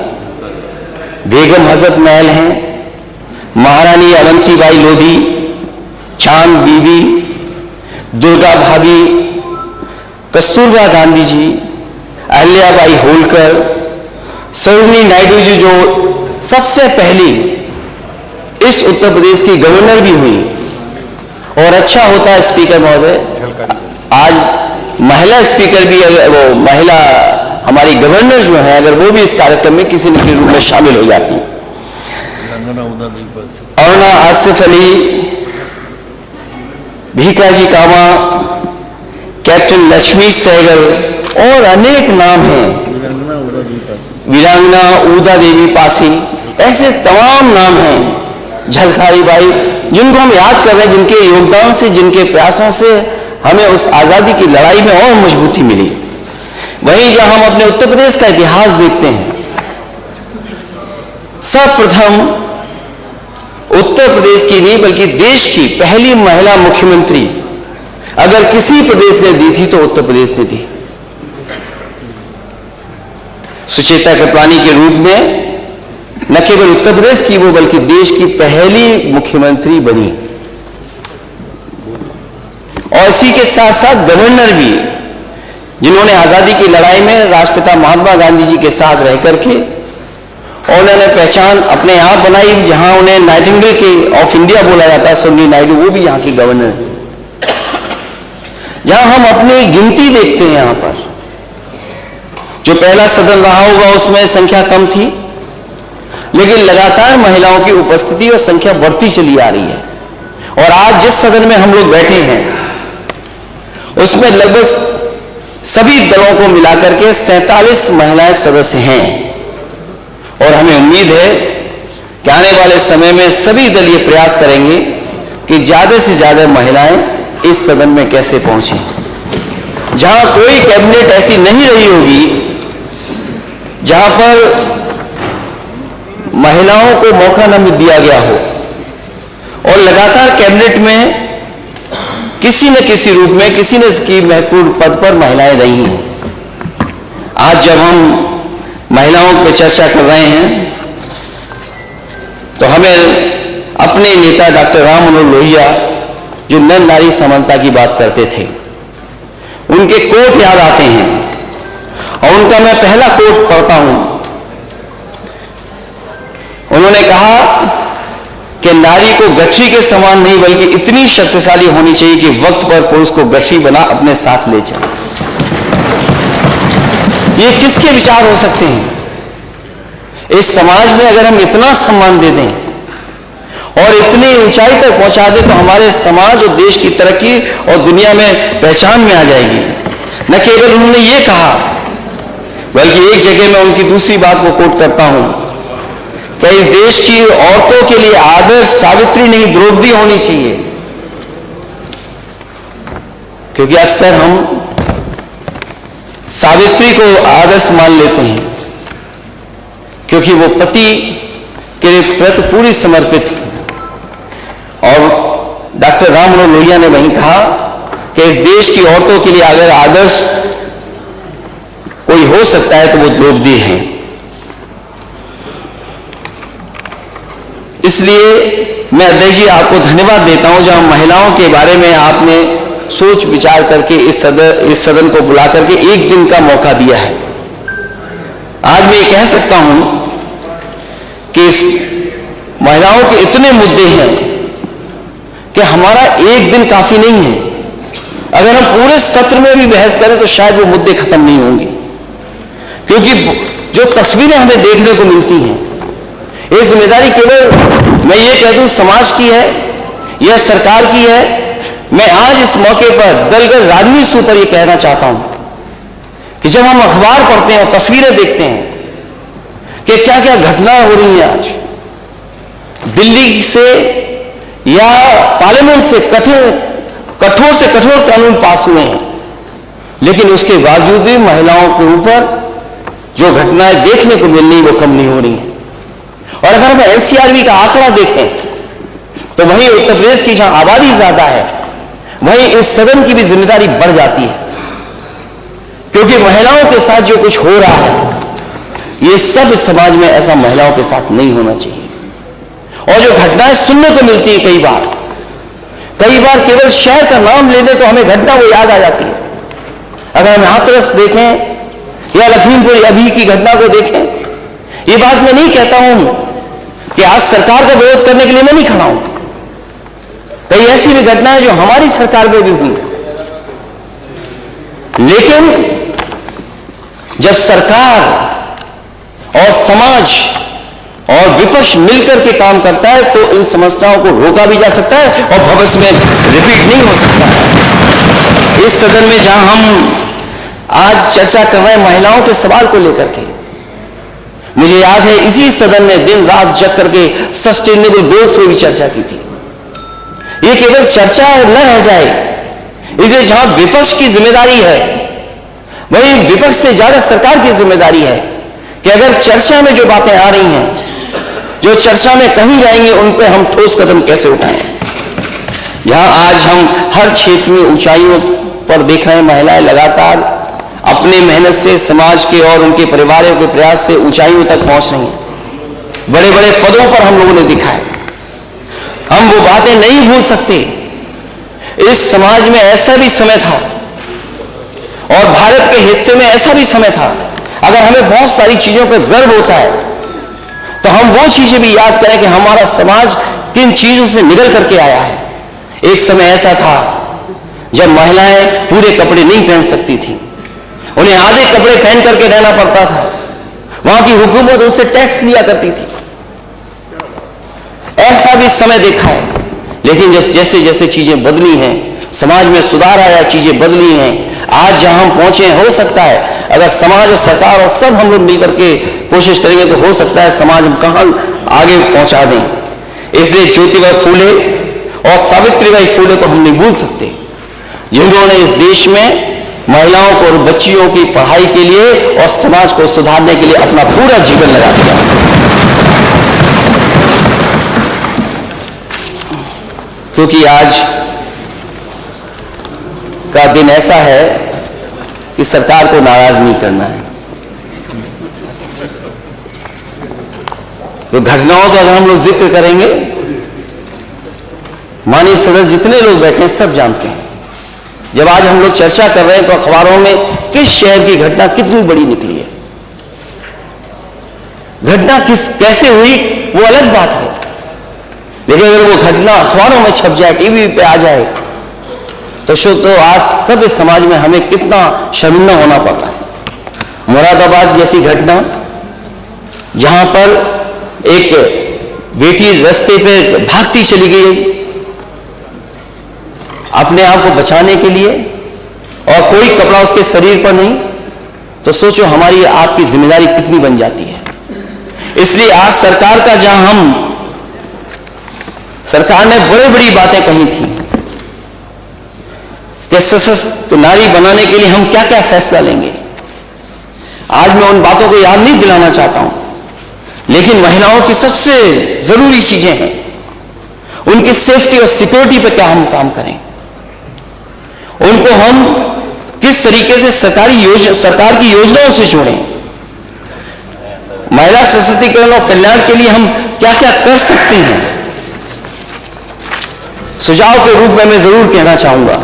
बेगम हजरत महल हैं, महारानी अवंतीबाई लोधी, चांद बीबी, दुर्गा भाभी, कस्तूरबा गांधी जी, अहिल्याबाई होलकर, सरोजिनी नायडू जी जो सबसे पहली इस उत्तर प्रदेश की गवर्नर भी हुई। और अच्छा होता है स्पीकर महोदय, आज महिला स्पीकर भी, वो महिला हमारी गवर्नर जो है, अगर वो भी इस कार्यक्रम में किसी न किसी रूप में शामिल हो जाती। अरुणा आसिफ अली, भीकाजी कामा, कैप्टन लक्ष्मी सहगल और अनेक नाम हैं, वीरांगना उदा देवी पासी, ऐसे तमाम नाम हैं, झलकारी बाई, जिनको हम याद कर रहे हैं, जिनके योगदान से, जिनके प्रयासों से हमें उस आजादी की लड़ाई में और मजबूती मिली। वहीं जब हम अपने उत्तर प्रदेश का इतिहास देखते हैं, सर्वप्रथम उत्तर प्रदेश की नहीं बल्कि देश की पहली महिला मुख्यमंत्री अगर किसी प्रदेश ने दी थी तो उत्तर प्रदेश ने दी। सुचेता कृपलानी के रूप में न केवल उत्तर प्रदेश की वो बल्कि देश की पहली मुख्यमंत्री बनी। और इसी के साथ साथ गवर्नर भी, जिन्होंने आजादी की लड़ाई में राष्ट्रपिता महात्मा गांधी जी के साथ रह करके और उन्होंने पहचान अपने आप बनाई। जहां उन्हें नाइटिंगेल के ऑफ इंडिया बोला जाता है, सरोजिनी नायडू, वो भी यहां की गवर्नर है। जहां हम अपनी गिनती देखते हैं। यहां पर जो पहला सदन रहा होगा उसमें संख्या कम थी, लेकिन लगातार महिलाओं की उपस्थिति और संख्या बढ़ती चली आ रही है। और आज जिस सदन में हम लोग बैठे हैं उसमें लगभग सभी दलों को मिलाकर के 47 महिलाएं सदस्य हैं। और हमें उम्मीद है कि आने वाले समय में सभी दल ये प्रयास करेंगे कि ज्यादा से ज्यादा महिलाएं इस सदन में कैसे पहुंचे। जहां कोई कैबिनेट ऐसी नहीं रही होगी जहां पर महिलाओं को मौका न दिया गया हो, और लगातार कैबिनेट में किसी न किसी रूप में किसी न किसी महत्वपूर्ण पद पर महिलाएं रही हैं। आज जब हम महिलाओं पर चर्चा कर रहे हैं तो हमें अपने नेता डॉक्टर राम मनोहर लोहिया जो नर नारी समानता की बात करते थे, उनके कोट याद आते हैं। और उनका मैं पहला कोट पढ़ता हूं। उन्होंने कहा कि नारी को गठरी के समान नहीं बल्कि इतनी शक्तिशाली होनी चाहिए कि वक्त पर पुरुष को गठरी बना अपने साथ ले चले। ये किसके विचार हो सकते हैं? इस समाज में अगर हम इतना सम्मान दे दें और इतनी ऊंचाई तक पहुंचा दें तो हमारे समाज और देश की तरक्की और दुनिया में पहचान में आ जाएगी। न केवल उन्होंने ये कहा, बल्कि एक जगह मैं उनकी दूसरी बात को कोट करता हूं कि इस देश की औरतों के लिए आदर्श सावित्री नहीं द्रौपदी होनी चाहिए। क्योंकि अक्सर हम सावित्री को आदर्श मान लेते हैं क्योंकि वो पति के प्रति पूरी समर्पित थी। और डॉक्टर राम मनोहर लोहिया ने वहीं कहा कि इस देश की औरतों के लिए अगर आदर्श कोई हो सकता है तो वो द्रौपदी है। इसलिए मैं अध्यक्ष जी आपको धन्यवाद देता हूं जहां महिलाओं के बारे में आपने सोच विचार करके इस सदन को बुला करके एक दिन का मौका दिया है। आज मैं ये कह सकता हूं कि इस महिलाओं के इतने मुद्दे हैं कि हमारा एक दिन काफी नहीं है। अगर हम पूरे सत्र में भी बहस करें तो शायद वो मुद्दे खत्म नहीं होंगे, क्योंकि जो तस्वीरें हमें देखने को मिलती हैं, ये जिम्मेदारी केवल मैं ये कह दूं समाज की है या सरकार की है। मैं आज इस मौके पर दलगत राजनीति से ऊपर ये कहना चाहता हूं कि जब हम अखबार पढ़ते हैं, तस्वीरें देखते हैं कि क्या क्या घटनाएं हो रही हैं आज दिल्ली से या पार्लियामेंट से कठोर से कठोर कानून पास हुए हैं, लेकिन उसके बावजूद भी महिलाओं के ऊपर जो घटनाएं देखने को मिल रही वो कम नहीं हो रही हैं। और अगर हम एनसीआरबी का आंकड़ा देखें तो वहीं उत्तर प्रदेश की जहां आबादी ज्यादा है वहीं इस सदन की भी जिम्मेदारी बढ़ जाती है, क्योंकि महिलाओं के साथ जो कुछ हो रहा है ये सब समाज में ऐसा महिलाओं के साथ नहीं होना चाहिए। और जो घटनाएं सुनने को मिलती है कई बार केवल शहर का नाम लेने तो हमें घटना वो याद आ जाती है। अगर हम हाथरस देखें या लखीमपुर अभी की घटना को देखें, ये बात मैं नहीं कहता हूं कि आज सरकार का विरोध करने के लिए मैं नहीं खड़ा हूं। कई ऐसी भी घटनाएं जो हमारी सरकार में भी हुई, लेकिन जब सरकार और समाज और विपक्ष मिलकर के काम करता है तो इन समस्याओं को रोका भी जा सकता है और भविष्य में रिपीट नहीं हो सकता है। इस सदन में जहां हम आज चर्चा कर रहे हैं महिलाओं के सवाल को लेकर के, मुझे याद है इसी सदन ने दिन रात जग करके सस्टेनेबल गोल्स पे भी चर्चा की थी। ये केवल चर्चा न रह जाए, इसे जहां विपक्ष की जिम्मेदारी है वहीं विपक्ष से ज्यादा सरकार की जिम्मेदारी है कि अगर चर्चा में जो बातें आ रही हैं, जो चर्चा में कही जाएंगी, उन पर हम ठोस कदम कैसे उठाएं। जहां आज हम हर क्षेत्र में ऊंचाइयों पर देख रहे हैं महिलाएं लगातार अपने मेहनत से समाज के और उनके परिवारों के प्रयास से ऊंचाइयों तक पहुंच रही हैं। बड़े बड़े पदों पर हम लोगों ने देखा है। हम वो बातें नहीं भूल सकते। इस समाज में ऐसा भी समय था और भारत के हिस्से में ऐसा भी समय था, अगर हमें बहुत सारी चीजों पर गर्व होता है तो हम वो चीजें भी याद करें कि हमारा समाज किन चीजों से निकल करके आया है। एक समय ऐसा था जब महिलाएं पूरे कपड़े नहीं पहन सकती थी, उन्हें आधे कपड़े पहन करके रहना पड़ता था, वहां की हुकूमत उनसे टैक्स लिया करती थी। ऐसा भी समय देखा है। लेकिन जब जैसे जैसे चीजें बदली हैं, समाज में सुधार आया, चीजें बदली हैं, आज जहां हम पहुंचे हैं, हो सकता है अगर समाज और सरकार और सब हम लोग मिलकर के कोशिश करेंगे तो हो सकता है समाज हम कहां आगे पहुंचा दें। इसलिए ज्योतिबा फूले और सावित्रीबाई फूले को हम नहीं भूल सकते, जिन्होंने इस देश में महिलाओं को और बच्चियों की पढ़ाई के लिए और समाज को सुधारने के लिए अपना पूरा जीवन लगा दिया। क्योंकि आज का दिन ऐसा है कि सरकार को नाराज नहीं करना है। तो घटनाओं का अगर हम लोग जिक्र करेंगे, माननीय सदस्य जितने लोग बैठे हैं सब जानते हैं। जब आज हम लोग चर्चा कर रहे हैं तो अखबारों में किस शहर की घटना कितनी बड़ी निकली है, घटना कैसे हुई वो अलग बात है, लेकिन अगर वो घटना अखबारों में छप जाए, टीवी पे आ जाए, तो आज सब इस समाज में हमें कितना शर्मिंदा होना पड़ता है। मुरादाबाद जैसी घटना, जहां पर एक बेटी रास्ते पे भागती चली गई अपने आप को बचाने के लिए, और कोई कपड़ा उसके शरीर पर नहीं, तो सोचो हमारी आपकी जिम्मेदारी कितनी बन जाती है। इसलिए आज सरकार का सरकार ने बड़ी बड़ी बातें कही थी कि सशक्त नारी बनाने के लिए हम क्या क्या फैसला लेंगे। आज मैं उन बातों को याद नहीं दिलाना चाहता हूं, लेकिन महिलाओं की सबसे जरूरी चीजें हैं, उनकी सेफ्टी और सिक्योरिटी पर क्या हम काम करें, उनको हम किस तरीके से सरकार की योजनाओं से जोड़ें, महिला सशक्तिकरण और कल्याण के लिए हम क्या क्या कर सकते हैं। सुझाव के रूप में मैं जरूर कहना चाहूंगा,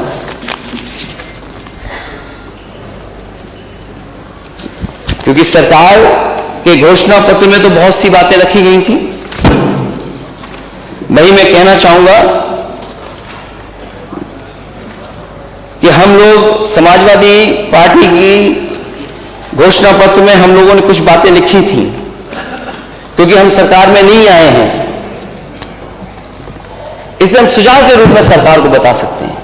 क्योंकि सरकार के घोषणा पत्र में तो बहुत सी बातें रखी गई थी, वही मैं कहना चाहूंगा कि हम लोग समाजवादी पार्टी की घोषणा पत्र में हम लोगों ने कुछ बातें लिखी थी, क्योंकि हम सरकार में नहीं आए हैं, इसलिए हम सुझाव के रूप में सरकार को बता सकते हैं।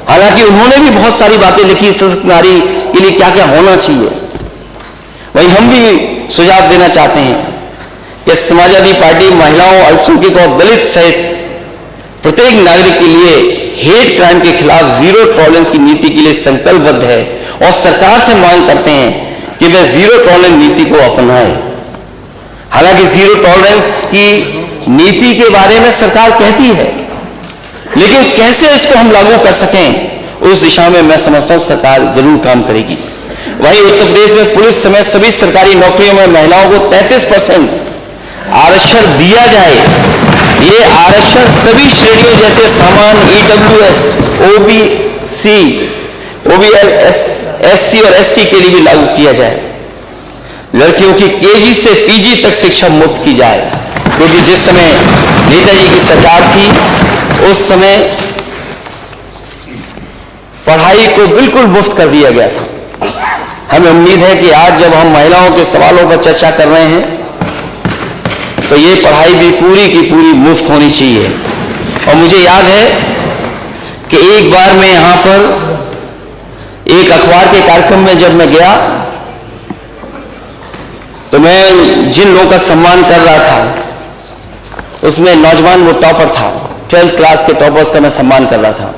हालांकि उन्होंने भी बहुत सारी बातें लिखी सशक्त नारी के लिए क्या क्या होना चाहिए, वही हम भी सुझाव देना चाहते हैं कि समाजवादी पार्टी महिलाओं, अल्पसंख्यक और दलित सहित प्रत्येक नागरिक के लिए हेट क्राइम के खिलाफ जीरो टॉलरेंस की नीति के लिए संकल्पबद्ध है, और सरकार से मांग करते हैं कि वह जीरो टॉलरेंस नीति को अपनाए। हालांकि जीरो टॉलरेंस की नीति के बारे में सरकार कहती है, लेकिन कैसे इसको हम लागू कर सकें उस दिशा में मैं समझता हूं सरकार जरूर काम करेगी। वहीं उत्तर प्रदेश में पुलिस समेत सभी सरकारी नौकरियों में महिलाओं को 33% आरक्षण दिया जाए। ये आरक्षण सभी श्रेणियों जैसे सामान्य, EWS, OBC, SC और ST के लिए भी लागू किया जाए। लड़कियों की KG से PG तक शिक्षा मुफ्त की जाए, क्योंकि जिस समय नेताजी की सरकार थी उस समय पढ़ाई को बिल्कुल मुफ्त कर दिया गया था। हमें उम्मीद है कि आज जब हम महिलाओं के सवालों पर चर्चा कर रहे हैं तो ये पढ़ाई भी पूरी की पूरी मुफ्त होनी चाहिए। और मुझे याद है कि एक बार मैं यहां पर एक अखबार के कार्यक्रम में जब मैं गया तो मैं जिन लोगों का सम्मान कर रहा था उसमें नौजवान वो टॉपर था, 12th क्लास के टॉपर्स का मैं सम्मान कर रहा था।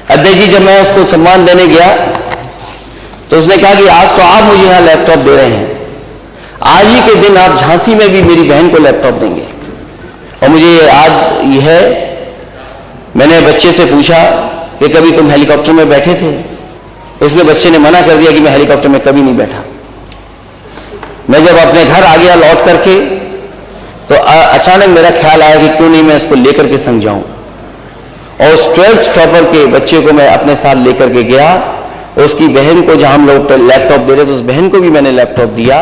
अध्यक्ष जी जब मैं उसको सम्मान देने गया तो उसने कहा कि आज तो आप मुझे यहां लैपटॉप दे रहे हैं, आज ही के दिन आप झांसी में भी मेरी बहन को लैपटॉप देंगे। और मुझे याद ये है, मैंने बच्चे से पूछा कि कभी तुम हेलीकॉप्टर में बैठे थे? उसने बच्चे ने मना कर दिया कि मैं हेलीकॉप्टर में कभी नहीं बैठा। मैं जब अपने घर आ गया लौट करके तो अचानक मेरा ख्याल आया कि क्यों नहीं मैं इसको लेकर के संग जाऊं, और उस 12th टॉपर के बच्चे को मैं अपने साथ लेकर के गया। उसकी बहन को जहां हम लोग लैपटॉप दे रहे थे उस बहन को भी मैंने लैपटॉप दिया।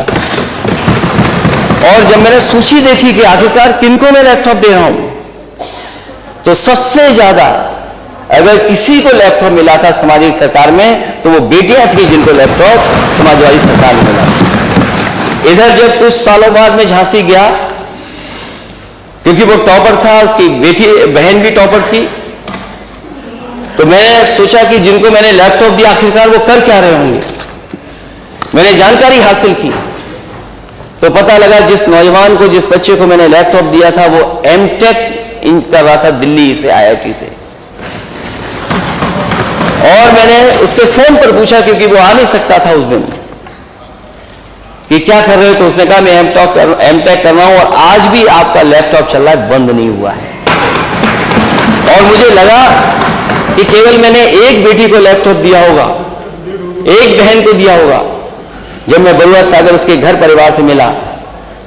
और जब मैंने सूची देखी कि आखिरकार किनको मैं लैपटॉप दे रहा हूं, तो सबसे ज्यादा अगर किसी को लैपटॉप मिला था समाजवादी सरकार में तो वो बेटियां थी जिनको लैपटॉप समाजवादी सरकार में मिला। इधर जब कुछ सालों बाद में झांसी गया, क्योंकि वो टॉपर था, उसकी बेटी बहन भी टॉपर थी, तो मैं सोचा कि जिनको मैंने लैपटॉप दिया आखिरकार वो कर क्या रहे होंगे। मैंने जानकारी हासिल की तो पता लगा जिस नौजवान को, जिस बच्चे को मैंने लैपटॉप दिया था वो एमटेक कर रहा था दिल्ली से, आईआईटी से। और मैंने उससे फोन पर पूछा, क्योंकि वो आ नहीं सकता था उस दिन, कि क्या कर रहे हो, तो उसने कहा मैं एमटेक कर रहा हूं और आज भी आपका लैपटॉप चल रहा है, बंद नहीं हुआ है। और मुझे लगा कि केवल मैंने एक बेटी को लैपटॉप दिया होगा, एक बहन को दिया होगा। जब मैं बरुआ सागर उसके घर परिवार से मिला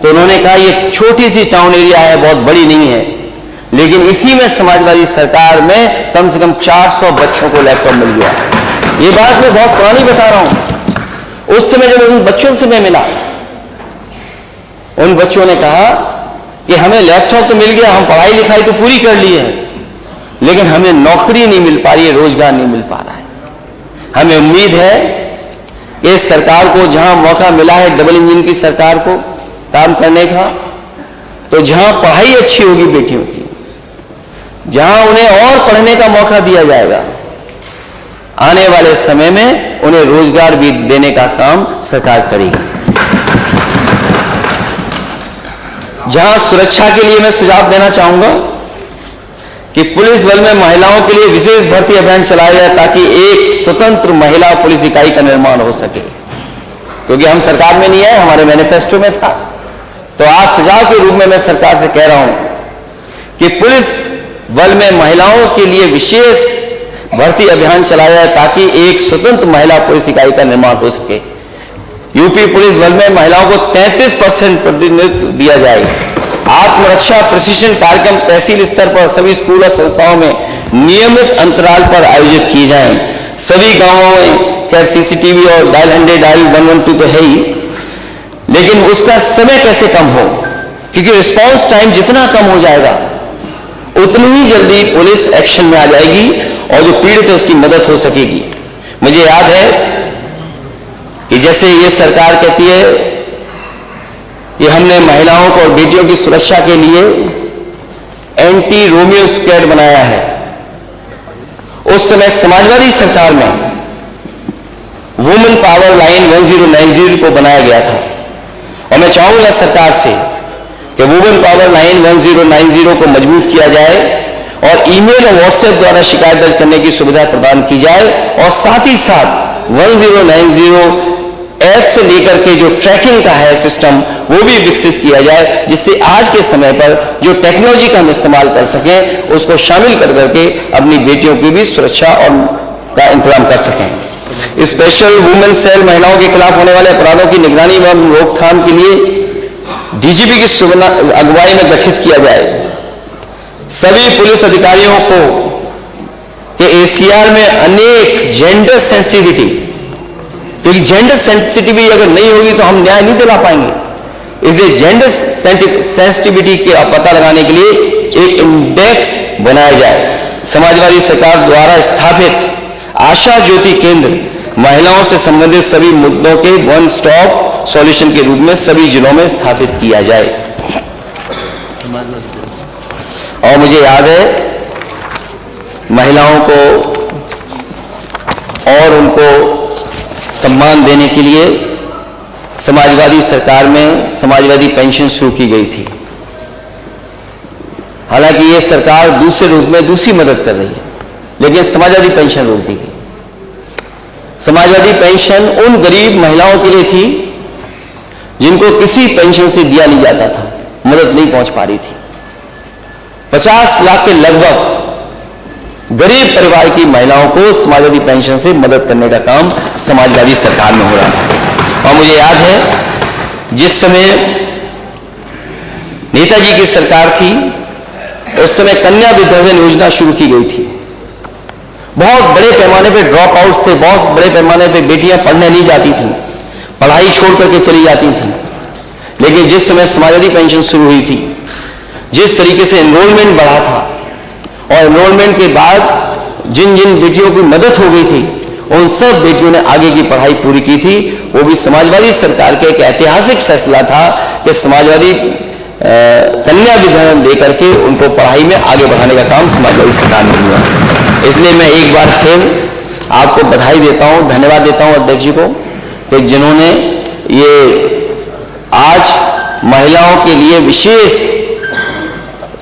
तो उन्होंने कहा ये छोटी सी टाउन एरिया है, बहुत बड़ी नहीं है, लेकिन इसी में समाजवादी सरकार में कम से कम 400 बच्चों को लैपटॉप मिल गया। ये बात मैं बहुत पुरानी बता रहा हूं। उस समय जब उन बच्चों से मैं मिला, उन बच्चों ने कहा कि हमें लैपटॉप तो मिल गया, हम पढ़ाई लिखाई तो पूरी कर ली है, लेकिन हमें नौकरी नहीं मिल पा रही है, रोजगार नहीं मिल पा रहा है। हमें उम्मीद है कि इस सरकार को जहां मौका मिला है, डबल इंजन की सरकार को काम करने का, तो जहां पढ़ाई अच्छी होगी बेटियों की, जहां उन्हें और पढ़ने का मौका दिया जाएगा, आने वाले समय में उन्हें रोजगार भी देने का काम सरकार करेगी। जहां सुरक्षा के लिए मैं सुझाव देना चाहूंगा कि पुलिस बल में महिलाओं के लिए विशेष भर्ती अभियान चलाया जाए ताकि एक स्वतंत्र महिला पुलिस इकाई का निर्माण हो सके, क्योंकि हम सरकार में नहीं है, हमारे मैनिफेस्टो में था। तो आज सुझाव के रूप में मैं सरकार से कह रहा हूं कि पुलिस बल में महिलाओं के लिए विशेष भर्ती अभियान चलाया जाए ताकि एक स्वतंत्र महिला पुलिस इकाई का निर्माण हो सके। यूपी पुलिस बल में महिलाओं को 33% प्रतिनिधित्व दिया जाए। आत्मरक्षा प्रशिक्षण कार्यक्रम तहसील स्तर पर सभी स्कूल और संस्थाओं में नियमित अंतराल पर आयोजित किए जाएं। सभी गांवों में खैर सीसीटीवी और डायल 100 डायल 112 तो है ही, लेकिन उसका समय कैसे कम हो, क्योंकि रिस्पांस टाइम जितना कम हो जाएगा उतनी ही जल्दी पुलिस एक्शन में आ जाएगी और जो पीड़ित है उसकी मदद हो सकेगी। मुझे याद है कि जैसे ये सरकार कहती है कि हमने महिलाओं को और बेटियों की सुरक्षा के लिए एंटी रोमियो स्क्वाड बनाया है, उस समय समाजवादी सरकार में वुमेन पावर लाइन 1090 को बनाया गया था। और मैं चाहूंगा सरकार से कि वुमेन पावर लाइन 1090 को मजबूत किया जाए और ईमेल और व्हाट्सएप द्वारा शिकायत दर्ज करने की सुविधा प्रदान की जाए, और साथ ही साथ 1090 ऐप से लेकर के जो ट्रैकिंग का है सिस्टम वो भी विकसित किया जाए, जिससे आज के समय पर जो टेक्नोलॉजी का हम इस्तेमाल कर सकें उसको शामिल कर करके अपनी बेटियों की भी सुरक्षा और का इंतजाम कर सकें। स्पेशल वुमेन सेल महिलाओं के खिलाफ होने वाले अपराधों की निगरानी एवं रोकथाम के लिए डीजीपी की अगुवाई में गठित किया जाए। सभी पुलिस अधिकारियों को के एसीआर में अनेक जेंडर सेंसिटिविटी, क्योंकि जेंडर सेंसिटिविटी अगर नहीं होगी तो हम न्याय नहीं दिला पाएंगे, इसलिए जेंडर सेंसिटिविटी का पता लगाने के लिए एक इंडेक्स बनाया जाए। समाजवादी सरकार द्वारा स्थापित आशा ज्योति केंद्र महिलाओं से संबंधित सभी मुद्दों के वन स्टॉप सॉल्यूशन के रूप में सभी जिलों में स्थापित किया जाए। और मुझे याद है महिलाओं को और उनको सम्मान देने के लिए समाजवादी सरकार में समाजवादी पेंशन शुरू की गई थी। हालांकि ये सरकार दूसरे रूप में दूसरी मदद कर रही है, लेकिन समाजवादी पेंशन रोक दी गई। समाजवादी पेंशन उन गरीब महिलाओं के लिए थी जिनको किसी पेंशन से दिया नहीं जाता था, मदद नहीं पहुंच पा रही थी। 50 लाख के लगभग गरीब परिवार की महिलाओं को समाजवादी पेंशन से मदद करने का काम समाजवादी सरकार में हो रहा था। और मुझे याद है जिस समय नेताजी की सरकार थी उस समय कन्या विधवा योजना शुरू की गई थी। बहुत बड़े पैमाने पे ड्रॉप आउट्स थे, बहुत बड़े पैमाने पे बेटियां पढ़ने नहीं जाती थी, पढ़ाई छोड़ करके चली जाती थी। लेकिन जिस समय समाजवादी पेंशन शुरू हुई थी, जिस तरीके से एनरोलमेंट बढ़ा था और एनरोलमेंट के बाद जिन जिन बेटियों की मदद हो गई थी उन सब बेटियों ने आगे की पढ़ाई पूरी की थी। वो भी समाजवादी सरकार के एक ऐतिहासिक फैसला था कि समाजवादी कन्या विद्यालय दे करके उनको पढ़ाई में आगे बढ़ाने का काम समाजवादी सरकार ने किया। इसलिए मैं एक बार फिर आपको बधाई देता हूं, धन्यवाद देता हूं अध्यक्ष जी को कि जिन्होंने ये आज महिलाओं के लिए विशेष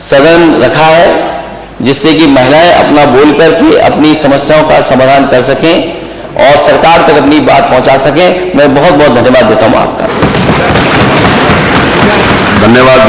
सदन रखा है, जिससे कि महिलाएं अपना बोल करके अपनी समस्याओं का समाधान कर सकें और सरकार तक अपनी बात पहुंचा सकें। मैं बहुत बहुत धन्यवाद देता हूं आपका। धन्यवाद।